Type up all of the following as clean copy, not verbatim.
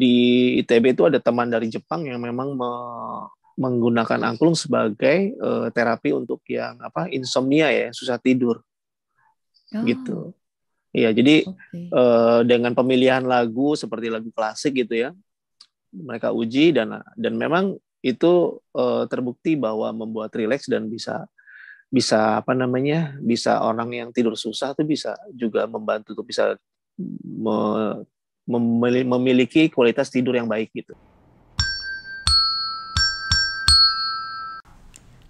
di ITB itu ada teman dari Jepang yang memang menggunakan angklung sebagai terapi untuk yang insomnia ya, susah tidur Oh, gitu. Iya, jadi oke. dengan pemilihan lagu seperti lagu klasik gitu ya, mereka uji dan memang itu terbukti bahwa membuat rileks dan bisa bisa bisa orang yang tidur susah tuh bisa juga membantu tuh bisa me- memiliki kualitas tidur yang baik gitu.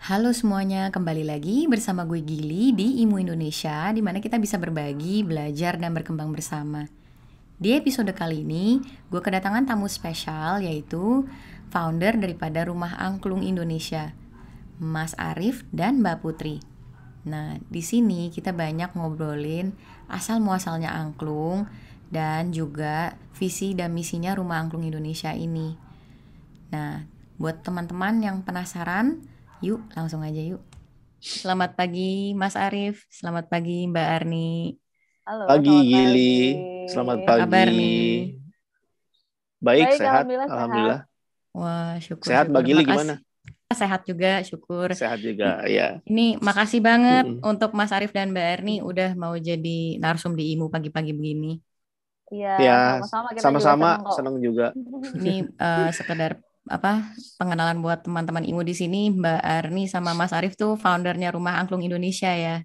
Halo semuanya, kembali lagi bersama gue Gili di IMU Indonesia, di mana kita bisa berbagi, belajar, dan berkembang bersama. Di episode kali ini, gue kedatangan tamu spesial yaitu founder daripada Rumah Angklung Indonesia, Mas Arif dan Mbak Putri. Nah, di sini kita banyak ngobrolin asal muasalnya angklung dan juga visi dan misinya Rumah Angklung Indonesia ini. Nah, buat teman-teman yang penasaran, yuk langsung aja yuk. Selamat pagi Mas Arif, selamat pagi Mbak Arni. Halo, Pagi selamat Gili, pagi. selamat Apa pagi. kabar nih? Baik, Baik, sehat, alhamdulillah sehat. alhamdulillah. Wah, Sehat, syukur-syukur. Mbak Gili gimana? Makasih. Sehat juga, syukur. Sehat juga, ya. Ini makasih banget Mm-mm. untuk Mas Arif dan Mbak Erni udah mau jadi narsum di IMU pagi-pagi begini. Iya, Ya, sama-sama kita juga sama-sama, senang kok. senang juga. Ini sekedar pengenalan buat teman-teman IMU di sini. Mbak Arni sama Mas Arif tuh foundernya Rumah Angklung Indonesia ya.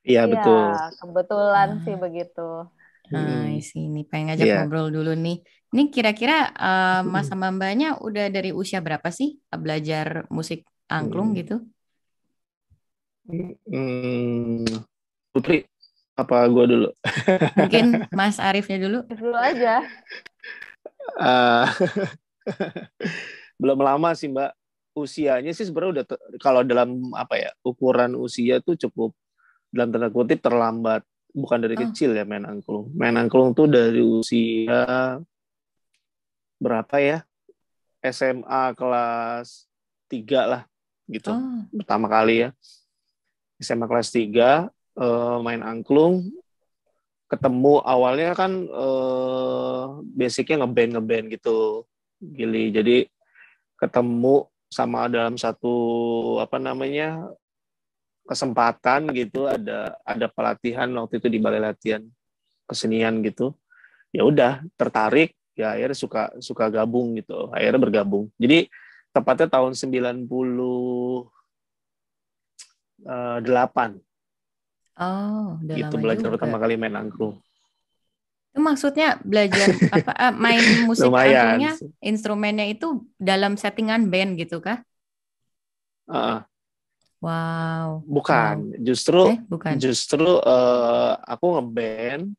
Iya, Iya, betul. kebetulan sih Nah, begitu. sini pengen ngajak Iya. ngobrol dulu nih. Ini kira-kira Mas Mm-mm. sama Mbaknya udah dari usia berapa sih belajar musik angklung Mm-mm. gitu? Mm, Putri, apa gue dulu? Mungkin Mas Arifnya dulu. Dulu aja. Ah, belum lama sih Mbak. Usianya sih sebenarnya udah kalau dalam ukuran usia tuh cukup dalam tanda kutip terlambat. Bukan dari Oh, kecil ya main angklung. Main angklung tuh dari usia berapa ya? SMA kelas 3 lah gitu. oh, Pertama kali ya. SMA kelas 3 main angklung, ketemu awalnya kan basicnya ngeband gitu Gili, jadi ketemu sama dalam satu kesempatan gitu, ada pelatihan waktu itu di balai latihan kesenian gitu, ya udah tertarik, ya akhirnya suka suka gabung gitu, akhirnya bergabung. Jadi tepatnya tahun 98 oh, udah gitu lama belajar juga. pertama kali main angklung. Itu maksudnya belajar main musik Lumayan. angklungnya, instrumennya itu dalam settingan band gitu kah? Uh, Wow, wow. bukan, justru Bukan. justru aku ngeband.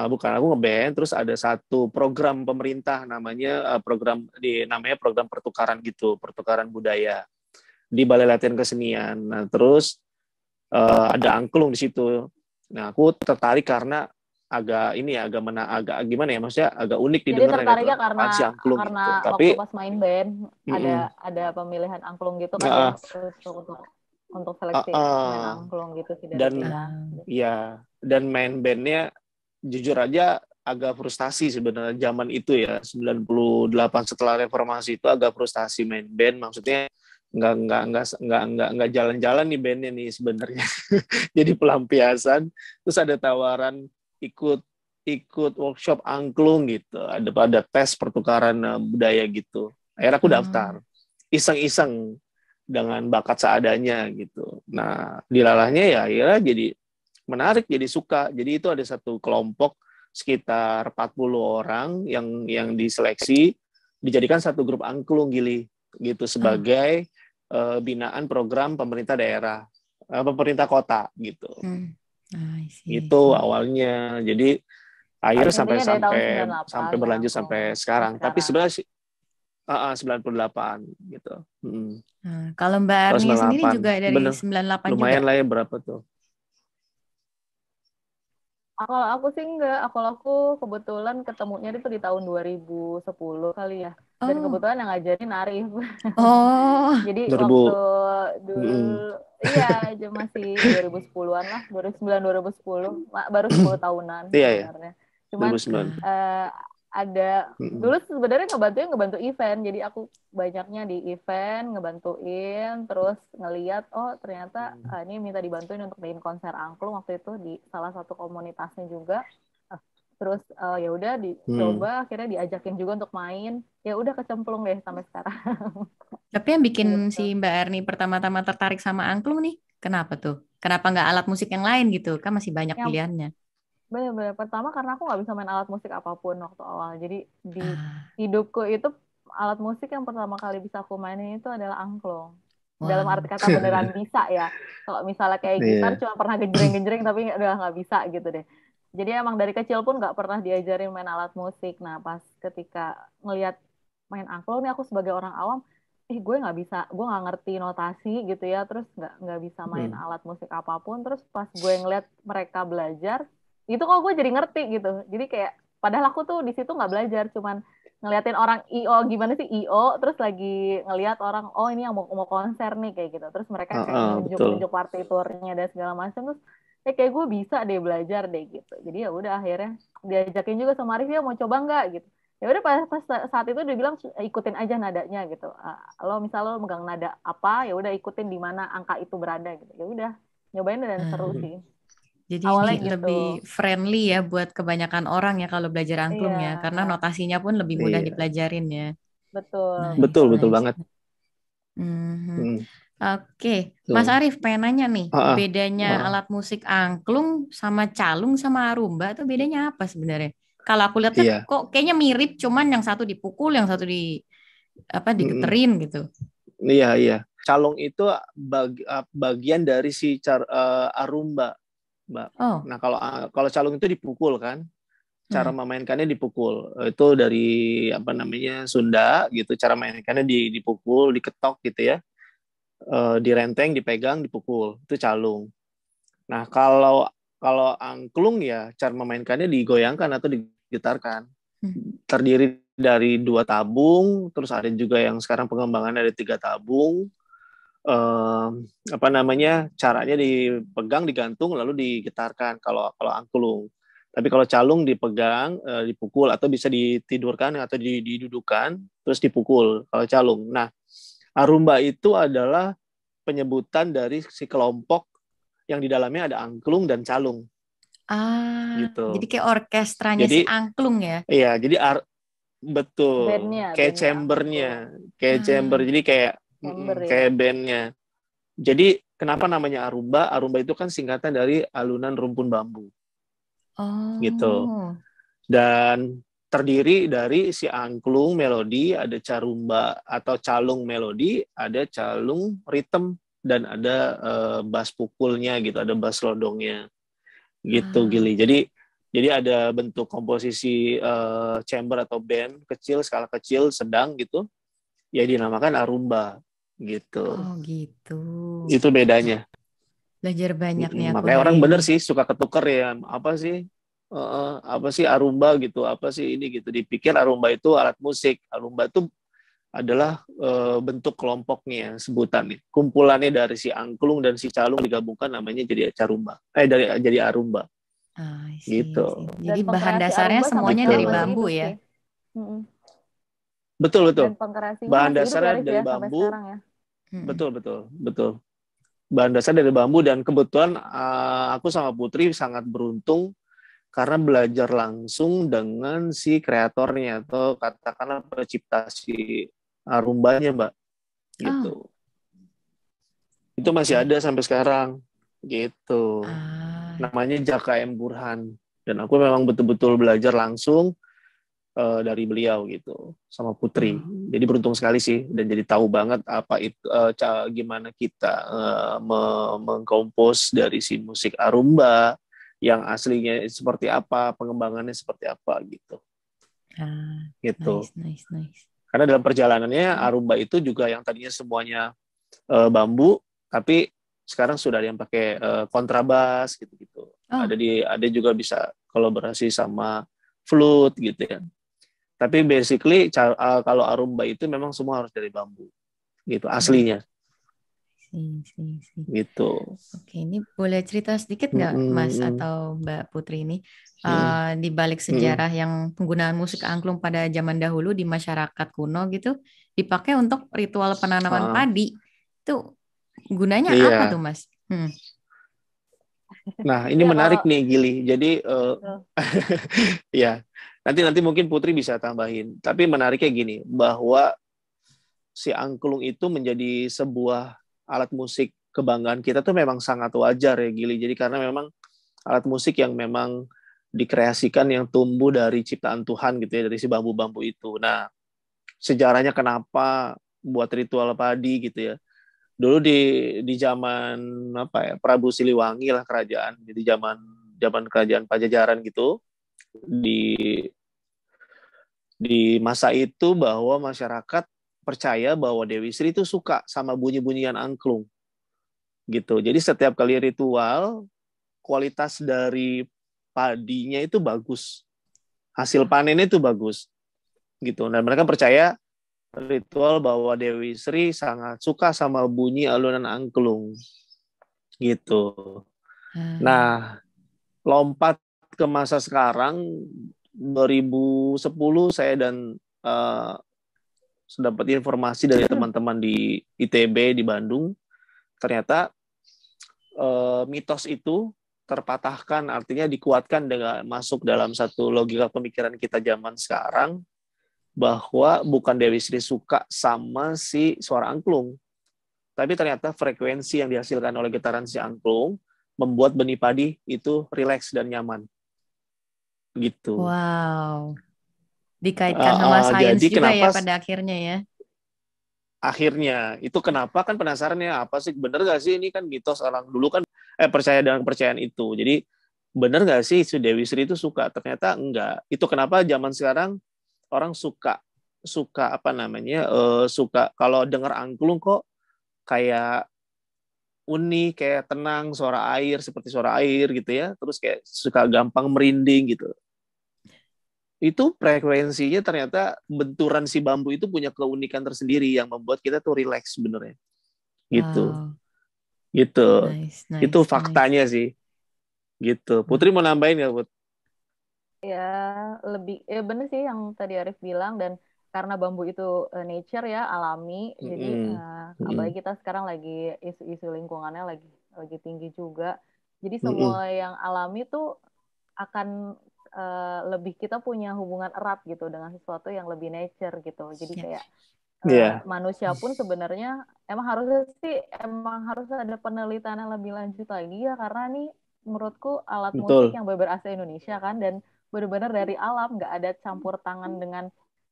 Bukan, aku ngeband. Terus ada satu program pemerintah namanya namanya program pertukaran gitu, pertukaran budaya di Balai Latihan Kesenian. Nah, terus ada angklung di situ. Nah, aku tertarik karena agak gimana ya, maksudnya agak unik Jadi didengar gitu. tertariknya Apaan sih angklung karena gitu. waktu Tapi pas main band mm-mm, ada pemilihan angklung gitu kan, jadi uh, untuk uh, seleksi pemain uh, angklung gitu sih dari dan kita. Ah, dan main bandnya jujur aja agak frustasi sebenarnya zaman itu ya, 98 setelah reformasi itu agak frustasi main band, maksudnya nggak jalan-jalan nih bandnya nih sebenarnya. Jadi pelampiasan, terus ada tawaran ikut ikut workshop angklung gitu, ada tes pertukaran budaya gitu, akhirnya aku daftar ah, iseng-iseng dengan bakat seadanya gitu. Nah, dilalahnya ya akhirnya jadi menarik, jadi suka. Jadi itu ada satu kelompok sekitar 40 orang yang diseleksi, dijadikan satu grup angklung Gili gitu ah, sebagai binaan program pemerintah daerah, pemerintah kota gitu. hmm. I see, I Itu see. awalnya. Jadi akhirnya sampai Intinya dari tahun sampai 98 sampai main berlanjut angklung sampai sampai sekarang. Tapi sekarang. sebenarnya 98 gitu. Nah, kalau Mbak Tahun Arni sendiri 98. juga dari Bener. 98 juga? Lumayan lah ya, berapa tuh? Kalau aku sih enggak, aku kebetulan ketemunya itu di tahun 2010 kali ya. Dan Oh, kebetulan yang ngajarin Arif. oh, Jadi waktu 2000. dulu, Mm-mm. iya aja masih 2010-an lah, 2009 2010, baru 10 tahunan Iya ya, sebenarnya. Cuman 2009. ah, eh, ada Mm-mm. dulu sebenarnya ngebantu event, jadi aku banyaknya di event ngebantuin, terus ngeliat oh ternyata ini minta dibantuin untuk bikin konser angklung waktu itu di salah satu komunitasnya juga. Terus ya udah dicoba, akhirnya diajakin juga untuk main, ya udah kecemplung deh sampai sekarang. Tapi yang bikin Gitu. si Mbak Erni pertama-tama tertarik sama angklung nih, kenapa tuh? Kenapa nggak alat musik yang lain gitu? Kan masih banyak Yang pilihannya. benar-benar pertama karena aku nggak bisa main alat musik apapun waktu awal, jadi di Ah, hidupku itu alat musik yang pertama kali bisa aku mainin itu adalah angklung. Dalam arti wow. kata beneran bisa ya. Kalau misalnya kayak gitar Iya. cuma pernah genjreng-genjreng tapi udah nggak bisa gitu deh. Jadi emang dari kecil pun nggak pernah diajarin main alat musik. Nah pas ketika ngelihat main angklung nih aku sebagai orang awam, gue nggak bisa, gue nggak ngerti notasi gitu ya, terus nggak bisa main Hmm. alat musik apapun. Terus pas gue ngeliat mereka belajar, itu kok gue jadi ngerti gitu. Jadi kayak padahal aku tuh di situ nggak belajar, cuman ngeliatin orang IO gimana sih IO, terus lagi ngeliat orang oh ini yang mau konser nih kayak gitu, terus mereka kayak Betul. nunjuk-nunjuk partiturnya dan segala macam, terus kayak gue bisa deh belajar deh gitu. Jadi ya udah akhirnya diajakin juga sama Arif, ya mau coba nggak gitu. Ya udah pas saat itu dia bilang ikutin aja nadanya gitu. Lo misalnya lo megang nada apa ya udah ikutin di mana angka itu berada gitu. Ya udah nyobain dan seru Ah, sih. jadi ini Awalnya gitu. lebih friendly ya buat kebanyakan orang ya kalau belajar angklung Iya, ya, karena notasinya pun lebih mudah Iya. dipelajarin ya. betul, Nice, Betul, betul. betul nice. banget. Mhm. Hmm. Oke, Mas Tuh. Arif pengen nanya nih, Ah, bedanya ah, ah. alat musik angklung sama calung sama arumba tuh bedanya apa sebenarnya? Kalau aku lihatnya Iya. kok kayaknya mirip, cuman yang satu dipukul, yang satu di apa Mm-mm. digeterin gitu. Iya, iya. Calung itu bagian dari si arumba, Mbak. Oh, Nah, kalau calung itu dipukul kan, cara hmm. memainkannya dipukul. Itu dari apa namanya Sunda gitu. Cara mainkannya dipukul, diketok gitu ya. Direnteng, dipegang, dipukul. Itu calung. Nah, kalau kalau angklung ya cara memainkannya digoyangkan atau digetarkan. Hmm. Terdiri dari 2 tabung, terus ada juga yang sekarang pengembangannya ada 3 tabung. Eh, apa namanya caranya dipegang, digantung, lalu digetarkan. Kalau angklung. Tapi kalau calung dipegang, dipukul atau bisa ditidurkan atau didudukan, terus dipukul. Kalau calung. Nah, arumba itu adalah penyebutan dari si kelompok yang di dalamnya ada angklung dan calung Jadi gitu. kayak orkestranya si Jadi angklung ya. iya, jadi betul Bandnya, kayak bandnya chambernya, angklung. kayak chamber. Ah, Jadi kayak Chamber kayak ya. bandnya. Jadi kenapa namanya arumba? Arumba itu kan singkatan dari alunan rumpun bambu gitu. oh, Dan terdiri dari si angklung melodi, ada carumba atau calung melodi, ada calung ritme dan ada bass pukulnya gitu, ada bass lodongnya gitu ah, Gili. Jadi ada bentuk komposisi chamber atau band kecil, skala kecil, sedang gitu, ya dinamakan arumba gitu. oh gitu. Itu Wah, bedanya. belajar banyak nih aku Makanya hari orang ini. bener sih suka ketuker ya, apa sih arumba gitu, apa sih ini gitu. Dipikir arumba itu alat musik. Arumba itu adalah bentuk kelompoknya sebutannya. Kumpulannya dari si angklung dan si calung digabungkan namanya jadi carumba. Jadi arumba Ah, I see, gitu. I see. Dan Jadi bahan pengkreasi dasarnya Arumba sampai semuanya sekarang dari Gitu. masih bambu hidup ya. sih. Mm-mm. Betul, betul. Dan pengkreasinya Bahan masih hidup ya dasarnya Rif ya dari sampai bambu. sekarang ya. Mm-mm. Betul, betul, betul. Bahan dasar dari bambu dan kebetulan aku sama Putri sangat beruntung karena belajar langsung dengan si kreatornya atau katakanlah pencipta si rumbanya, Mbak. Oh, Gitu. Itu masih oke. ada sampai sekarang. Gitu. Ah, Namanya Jaka M. Burhan. Dan aku memang betul-betul belajar langsung dari beliau gitu sama Putri. oh, Jadi beruntung sekali sih dan jadi tahu banget apa itu gimana kita mengkompos dari si musik arumba yang aslinya seperti apa, pengembangannya seperti apa gitu. ah, Gitu. nice, nice, nice. Karena dalam perjalanannya arumba itu juga yang tadinya semuanya bambu, tapi sekarang sudah ada yang pakai kontrabas gitu-gitu. Oh, Ada juga bisa kolaborasi sama flute gitu ya. Tapi basically kalau arumba itu memang semua harus dari bambu gitu hmm. aslinya see. gitu. Oke, ini boleh cerita sedikit nggak, Mas Mm-mm, atau Mbak Putri ini, mm-mm, di balik mm-mm. sejarah yang penggunaan musik angklung pada zaman dahulu di masyarakat kuno gitu, dipakai untuk ritual penanaman Ah, padi. Itu gunanya apa tuh, iya. Mas? Nah, ini Ya kalau menarik nih Gili. Jadi eh, ya, nanti nanti mungkin Putri bisa tambahin. Tapi menariknya gini, bahwa si angklung itu menjadi sebuah alat musik kebanggaan kita tuh memang sangat wajar ya Gili. Jadi karena memang alat musik yang memang dikreasikan yang tumbuh dari ciptaan Tuhan gitu ya, dari si bambu-bambu itu. Nah, sejarahnya kenapa buat ritual padi gitu ya. Dulu di zaman apa ya, Prabu Siliwangi lah kerajaan, jadi zaman zaman kerajaan Pajajaran gitu, di masa itu bahwa masyarakat percaya bahwa Dewi Sri itu suka sama bunyi-bunyian angklung gitu. Jadi setiap kali ritual, kualitas dari padinya itu bagus, hasil panennya itu bagus gitu. Dan mereka percaya ritual bahwa Dewi Sri sangat suka sama bunyi alunan angklung gitu. Hmm. Nah, lompat ke masa sekarang 2010 saya dan uh, dapat informasi dari teman-teman di ITB di Bandung, ternyata mitos itu terpatahkan, artinya dikuatkan dengan masuk dalam satu logika pemikiran kita zaman sekarang, bahwa bukan Dewi Sri suka sama si suara angklung, tapi ternyata frekuensi yang dihasilkan oleh getaran si angklung membuat benih padi itu rileks dan nyaman gitu. Wow, dikaitkan sama sains Jadi juga ya kenapa pada akhirnya ya. akhirnya itu kenapa kan penasarannya apa sih, bener gak sih ini kan mitos orang dulu kan percaya dengan kepercayaan itu. Jadi bener gak sih si Dewi Sri itu suka? Ternyata enggak. Itu kenapa zaman sekarang orang suka suka apa namanya suka kalau dengar angklung kok kayak unik, kayak tenang, suara air seperti suara air gitu ya. Terus kayak suka gampang merinding gitu. Itu frekuensinya ternyata benturan si bambu itu punya keunikan tersendiri yang membuat kita tuh relax sebenarnya. Gitu. Wow, Gitu. nice, Itu nice, nice. faktanya sih. Gitu. Wah. Putri mau nambahin nggak, Put? ya lebih bener sih yang tadi Arif bilang, dan karena bambu itu nature ya, alami, jadi Mm-mm. apalagi Mm-mm. kita sekarang lagi isu-isu lingkungannya lagi tinggi juga. Jadi semua Mm-mm. yang alami tuh akan lebih, kita punya hubungan erat gitu dengan sesuatu yang lebih nature gitu. Jadi Ya. kayak Iya, manusia pun sebenarnya emang harus ada penelitian yang lebih lanjut lagi ya, karena nih menurutku alat musik betul. yang berbahasa Indonesia kan, dan benar-benar dari alam, nggak ada campur tangan dengan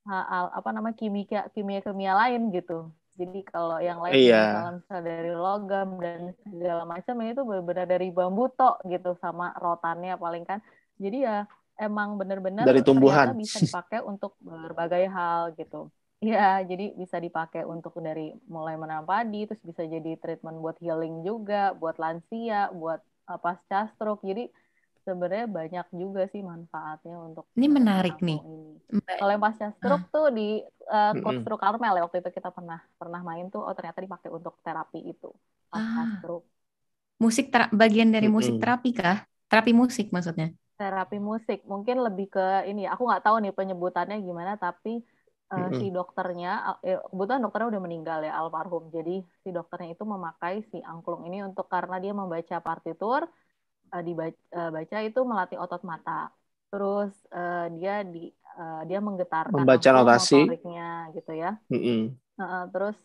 apa nama kimia kimia kimia lain gitu. Jadi kalau yang lain Iya, misalnya dari logam dan segala macam, ini tuh benar-benar dari bambu tok gitu, sama rotannya paling kan. Jadi ya emang benar-benar dari ternyata tumbuhan. bisa dipakai untuk berbagai hal gitu. Iya, jadi bisa dipakai untuk dari mulai menanam padi, terus bisa jadi treatment buat healing juga, buat lansia, buat pasca stroke. Jadi sebenarnya banyak juga sih manfaatnya untuk Ini si menarik nih, angklung ini. Mbak. Kalau yang pasca Ah, stroke tuh di Coach Mm-mm. True Carmel ya, waktu itu kita pernah pernah main tuh, oh ternyata dipakai untuk terapi itu pasca ah, stroke. bagian dari musik Mm-mm. terapi kah? Terapi musik maksudnya? Terapi musik mungkin lebih ke ini ya, aku nggak tahu nih penyebutannya gimana, tapi si Mm-mm. dokternya, kebetulan dokternya udah meninggal ya, almarhum, jadi si dokternya itu memakai si angklung ini untuk, karena dia membaca partitur, dibaca itu melatih otot mata, terus dia menggetarkan Membaca angklung, notasi. motoriknya gitu ya. Mm-mm. Terus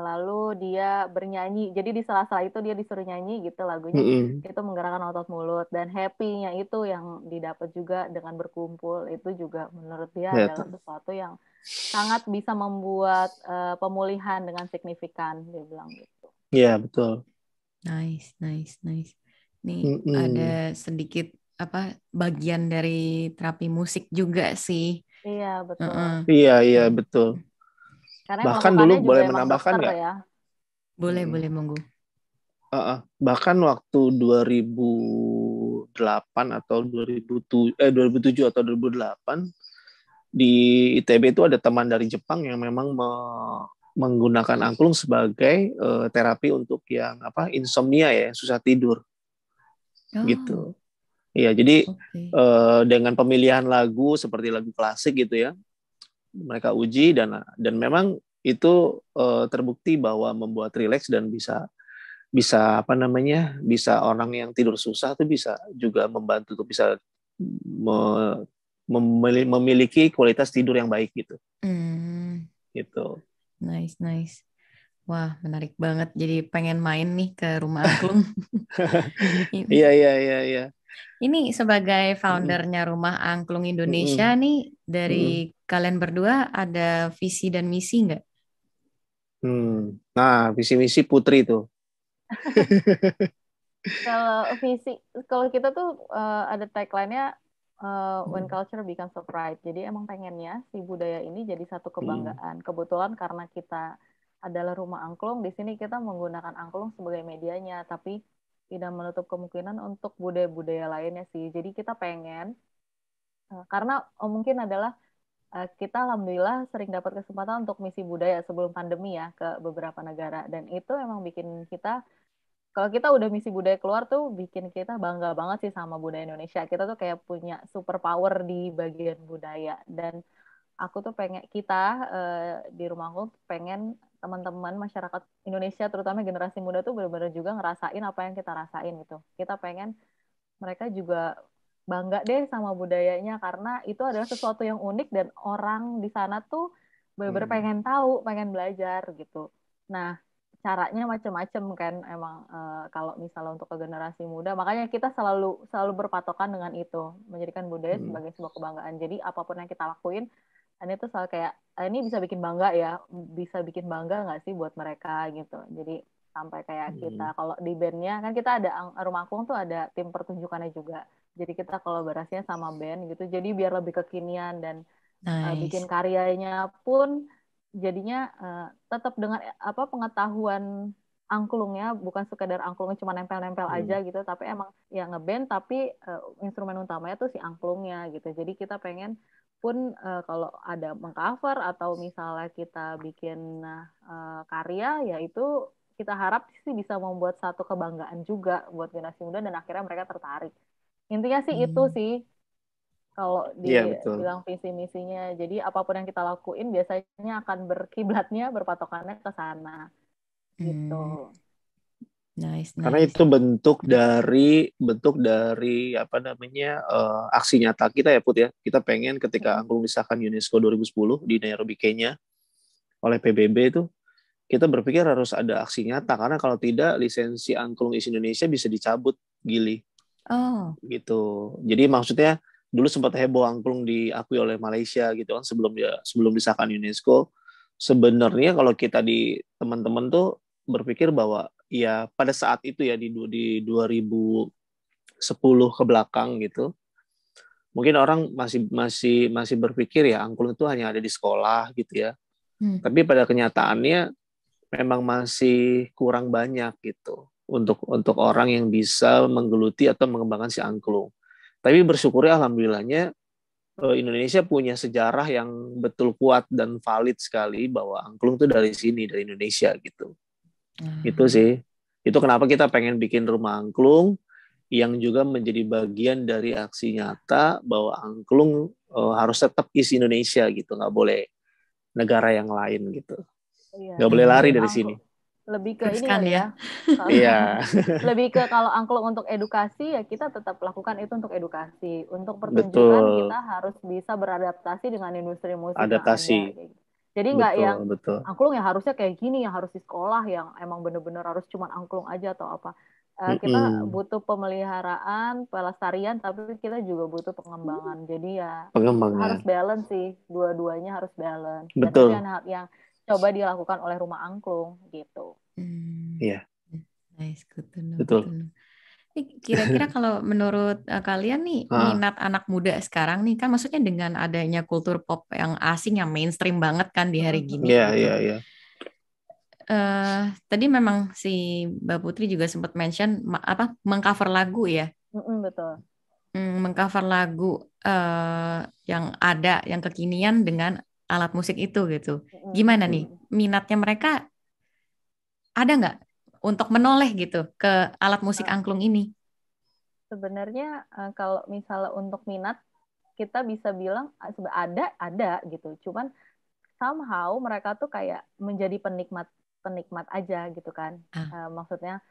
lalu dia bernyanyi. Jadi di sela-sela itu dia disuruh nyanyi gitu lagunya. Mm-mm. Itu menggerakkan otot mulut, dan happy-nya itu yang didapat juga dengan berkumpul, itu juga menurut dia Ya, adalah sesuatu yang sangat bisa membuat pemulihan dengan signifikan, dia bilang gitu. ya, betul. Nice, nice, nice. Nih Mm-mm. ada sedikit apa bagian dari terapi musik juga sih. Iya, betul. Heeh. Iya, iya, betul. Karena yang Bahkan dulu melakukannya juga boleh emang menambahkan dokter nggak? ya. Boleh, Mm-mm. boleh, monggo. Bahkan waktu 2008 atau 2007 atau 2008 di ITB itu ada teman dari Jepang yang memang menggunakan angklung sebagai terapi untuk yang insomnia ya, susah tidur gitu. Iya, jadi Oke. dengan pemilihan lagu seperti lagu klasik gitu ya, mereka uji dan memang itu terbukti bahwa membuat rileks dan bisa bisa bisa orang yang tidur susah tuh bisa juga membantu tuh bisa memiliki kualitas tidur yang baik gitu. Hmm, Gitu. nice, nice. Wah, menarik banget. Jadi pengen main nih ke rumah angklung. Iya, iya, iya, iya. Ini sebagai Mm-mm. foundernya Rumah Angklung Indonesia Mm-mm. nih, Mm-mm. dari kalian berdua ada visi dan misi nggak? Nah, visi misi Putri tuh. Kalau visi, kalau kita tuh ada tagline-nya when Mm-mm. culture becomes a pride. Jadi emang pengennya si budaya ini jadi satu kebanggaan. Kebetulan karena kita adalah rumah angklung, di sini kita menggunakan angklung sebagai medianya, tapi tidak menutup kemungkinan untuk budaya-budaya lainnya sih. Jadi kita pengen, karena mungkin adalah kita alhamdulillah sering dapat kesempatan untuk misi budaya sebelum pandemi ya ke beberapa negara. Dan itu emang bikin kita, kalau kita udah misi budaya keluar tuh bikin kita bangga banget sih sama budaya Indonesia. Kita tuh kayak punya super power di bagian budaya. Dan aku tuh pengen, kita di rumahku pengen teman-teman masyarakat Indonesia terutama generasi muda tuh benar-benar juga ngerasain apa yang kita rasain gitu. Kita pengen mereka juga bangga deh sama budayanya karena itu adalah sesuatu yang unik dan orang di sana tuh benar-benar pengen tahu, pengen belajar gitu. Nah, caranya macam-macam kan emang kalau misalnya untuk ke generasi muda, makanya kita selalu selalu berpatokan dengan itu, menjadikan budaya sebagai sebuah kebanggaan. Jadi apapun yang kita lakuin, ini tuh selalu kayak ini bisa bikin bangga ya, bisa bikin bangga nggak sih buat mereka gitu. Jadi sampai kayak kita kalau di bandnya kan kita ada Rumah Angklung tuh ada tim pertunjukannya juga. Jadi kita kolaborasinya sama band gitu. Jadi biar lebih kekinian dan bikin Nice. karyanya pun jadinya tetap dengan pengetahuan angklungnya, bukan sekedar angklungnya cuma nempel-nempel aja gitu, tapi emang ya ngeband tapi instrumen utamanya tuh si angklungnya gitu. Jadi kita pengen pun kalau ada mengcover atau misalnya kita bikin karya, ya itu kita harap sih bisa membuat satu kebanggaan juga buat generasi muda dan akhirnya mereka tertarik. Intinya sih itu Hmm. sih kalau Iya, betul. dibilang visi misinya. Jadi apapun yang kita lakuin biasanya akan berkiblatnya berpatokannya ke sana Hmm. gitu. Nice, Karena nice. itu bentuk dari aksi nyata kita ya Put ya. Kita pengen ketika angklung disahkan UNESCO 2010 di Nairobi Kenya oleh PBB itu, kita berpikir harus ada aksi nyata karena kalau tidak lisensi angklung East Indonesia bisa dicabut, Gili. Oh, Gitu. Jadi maksudnya dulu sempat heboh angklung diakui oleh Malaysia gitu kan sebelum disahkan UNESCO. Sebenarnya kalau kita di teman-teman tuh berpikir bahwa ya pada saat itu ya di 2010 ke belakang gitu. Mungkin orang masih berpikir ya angklung itu hanya ada di sekolah gitu ya. hmm. Tapi pada kenyataannya memang masih kurang banyak gitu untuk orang yang bisa menggeluti atau mengembangkan si angklung. Tapi bersyukur alhamdulillahnya Indonesia punya sejarah yang betul kuat dan valid sekali bahwa angklung itu dari sini, dari Indonesia gitu. Itu Hmm. sih. Itu kenapa kita pengen bikin rumah angklung yang juga menjadi bagian dari aksi nyata bahwa angklung harus tetap isi Indonesia gitu, nggak boleh negara yang lain gitu. Iya. Nggak boleh lari Jadi dari sini. lebih ke ini Teruskan kali ya. ya. Iya, Lebih ke kalau angklung untuk edukasi ya kita tetap lakukan itu untuk edukasi. Untuk pertunjukan betul. kita harus bisa beradaptasi dengan industri musik yang ada. Adaptasi. Kayak gitu. Jadi nggak yang Betul, betul. angklung yang harusnya kayak gini, yang harus di sekolah, yang emang bener-bener harus cuman angklung aja atau apa. Kita Mm-mm. butuh pemeliharaan, pelestarian, tapi kita juga butuh pengembangan. Jadi ya harus Pengembangan. balance sih, dua-duanya harus balance. Dan itu Betul. yang coba dilakukan oleh Rumah Angklung gitu. Hmm. Iya, Nice, good to know, good to betul. know. Kira-kira kalau menurut kalian nih, Ah, minat anak muda sekarang nih, kan maksudnya dengan adanya kultur pop yang asing, yang mainstream banget kan di hari iya, gini iya, gitu. iya. Tadi memang si Mbak Putri juga sempat mention mengcover lagu ya. Betul. Mengcover lagu yang ada, yang kekinian dengan alat musik itu gitu. Gimana nih minatnya mereka, ada nggak untuk menoleh gitu ke alat musik angklung ini? Sebenarnya kalau misalnya untuk minat kita bisa bilang ada gitu. Cuman somehow mereka tuh kayak menjadi penikmat penikmat aja gitu kan. Ah, Maksudnya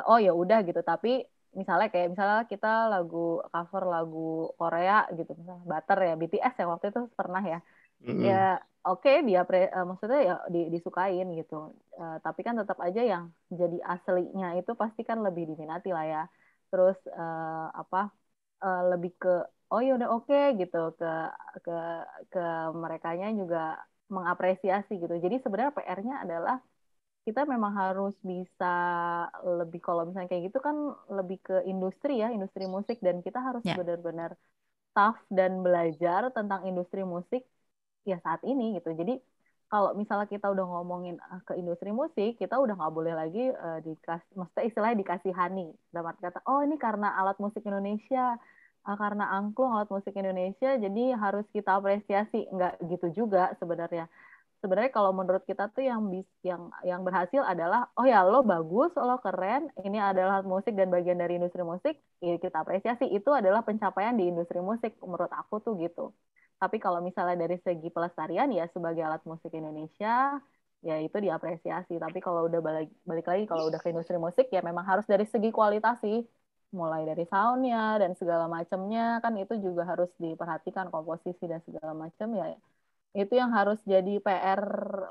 oh ya udah gitu. Tapi misalnya kita cover lagu Korea gitu, misalnya Butter ya BTS yang waktu itu pernah ya. Ya Mm-mm. oke dia maksudnya ya disukain gitu. Tapi kan tetap aja yang jadi aslinya itu pasti kan lebih diminati lah ya. Terus lebih ke oh ya udah oke gitu ke ke merekanya juga mengapresiasi gitu. Jadi sebenarnya PR-nya adalah kita memang harus bisa lebih kalau misalnya kayak gitu kan lebih ke industri ya, industri musik dan kita harus ya, benar-benar tough dan belajar tentang industri musik ya saat ini gitu. Jadi kalau misalnya kita udah ngomongin ke industri musik, kita udah nggak boleh lagi maksudnya istilahnya dikasihani. Dalam arti kata, oh ini karena alat musik Indonesia, karena angklung alat musik Indonesia, jadi harus kita apresiasi. Nggak gitu juga sebenarnya. Sebenarnya kalau menurut kita tuh yang berhasil adalah, oh ya lo bagus, lo keren, ini adalah alat musik dan bagian dari industri musik, ya kita apresiasi. Itu adalah pencapaian di industri musik menurut aku tuh gitu. Tapi kalau misalnya dari segi pelestarian ya sebagai alat musik Indonesia ya itu diapresiasi. Tapi kalau udah balik lagi kalau udah ke industri musik ya memang harus dari segi kualitas sih. Mulai dari soundnya dan segala macamnya kan itu juga harus diperhatikan komposisi dan segala macam ya itu yang harus jadi PR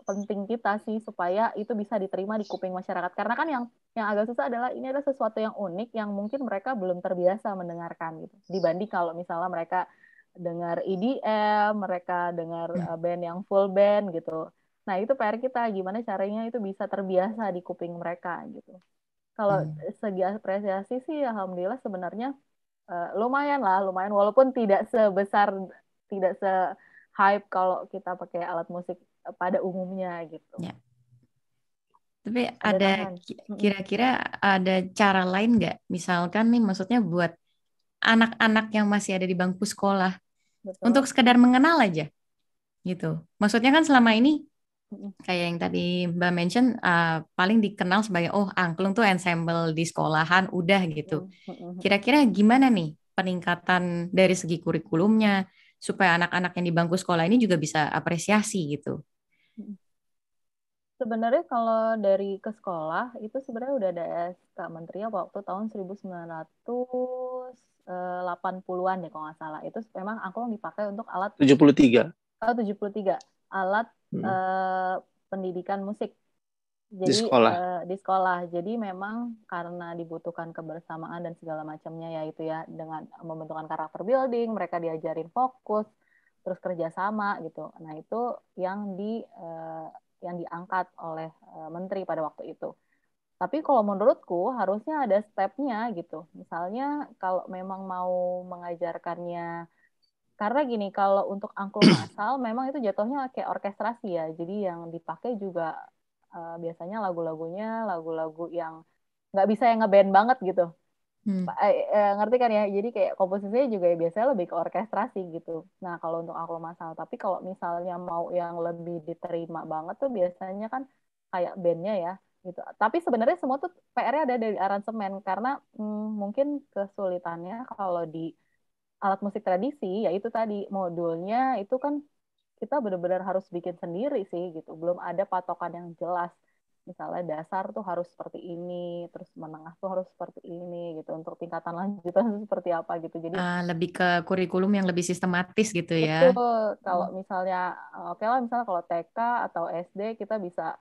penting kita sih supaya itu bisa diterima di kuping masyarakat. Karena kan yang agak susah adalah ini adalah sesuatu yang unik yang mungkin mereka belum terbiasa mendengarkan gitu. Dibanding kalau misalnya mereka dengar EDM, mereka dengar hmm, band yang full band gitu. Nah, itu PR kita gimana caranya itu bisa terbiasa di kuping mereka gitu. Kalau hmm. segi apresiasi sih alhamdulillah sebenarnya lumayan lah, lumayan walaupun tidak se hype kalau kita pakai alat musik pada umumnya gitu. Ya. Tapi Ada ada tambahan. kira-kira ada cara lain nggak? Misalkan nih, maksudnya buat anak-anak yang masih ada di bangku sekolah untuk Betul. sekedar mengenal aja gitu. Maksudnya kan selama ini Mm-mm. kayak yang tadi Mbak mention, paling dikenal sebagai oh angklung tuh ensemble di sekolahan udah gitu. Mm-mm. Kira-kira gimana nih peningkatan dari segi kurikulumnya supaya anak-anak yang di bangku sekolah ini juga bisa apresiasi gitu. Sebenarnya kalau dari ke sekolah itu sebenarnya udah ada SK Menteri ya waktu tahun 1980-an deh kalau nggak salah. Itu memang angklung dipakai untuk alat 73. 73 alat Hmm. eh, pendidikan musik. Di Jadi sekolah. di sekolah. Jadi memang karena dibutuhkan kebersamaan dan segala macamnya ya itu ya dengan membentukkan karakter building, mereka diajarin fokus, terus kerjasama gitu. Nah itu yang yang diangkat oleh menteri pada waktu itu. Tapi kalau menurutku harusnya ada stepnya gitu. Misalnya kalau memang mau mengajarkannya, karena gini kalau untuk angklung massal memang itu jatuhnya kayak orkestrasi ya. Jadi yang dipakai juga biasanya lagu-lagunya lagu-lagu yang nggak bisa yang ngeband banget gitu. Hmm. Ngerti kan ya? Jadi kayak komposisinya juga ya biasanya lebih ke orkestrasi gitu. Nah kalau untuk angklung massal, tapi kalau misalnya mau yang lebih diterima banget tuh biasanya kan kayak bandnya ya gitu. Tapi sebenarnya semua tuh PR-nya ada dari aransemen karena mungkin kesulitannya kalau di alat musik tradisi ya itu tadi modulnya itu kan kita benar-benar harus bikin sendiri sih gitu. Belum ada patokan yang jelas. Misalnya dasar tuh harus seperti ini, terus menengah tuh harus seperti ini gitu. Untuk tingkatan lanjutan tuh seperti apa gitu. Jadi Lebih ke kurikulum yang lebih sistematis gitu ya. betul kalau Hmm. misalnya oke lah misalnya kalau TK atau SD kita bisa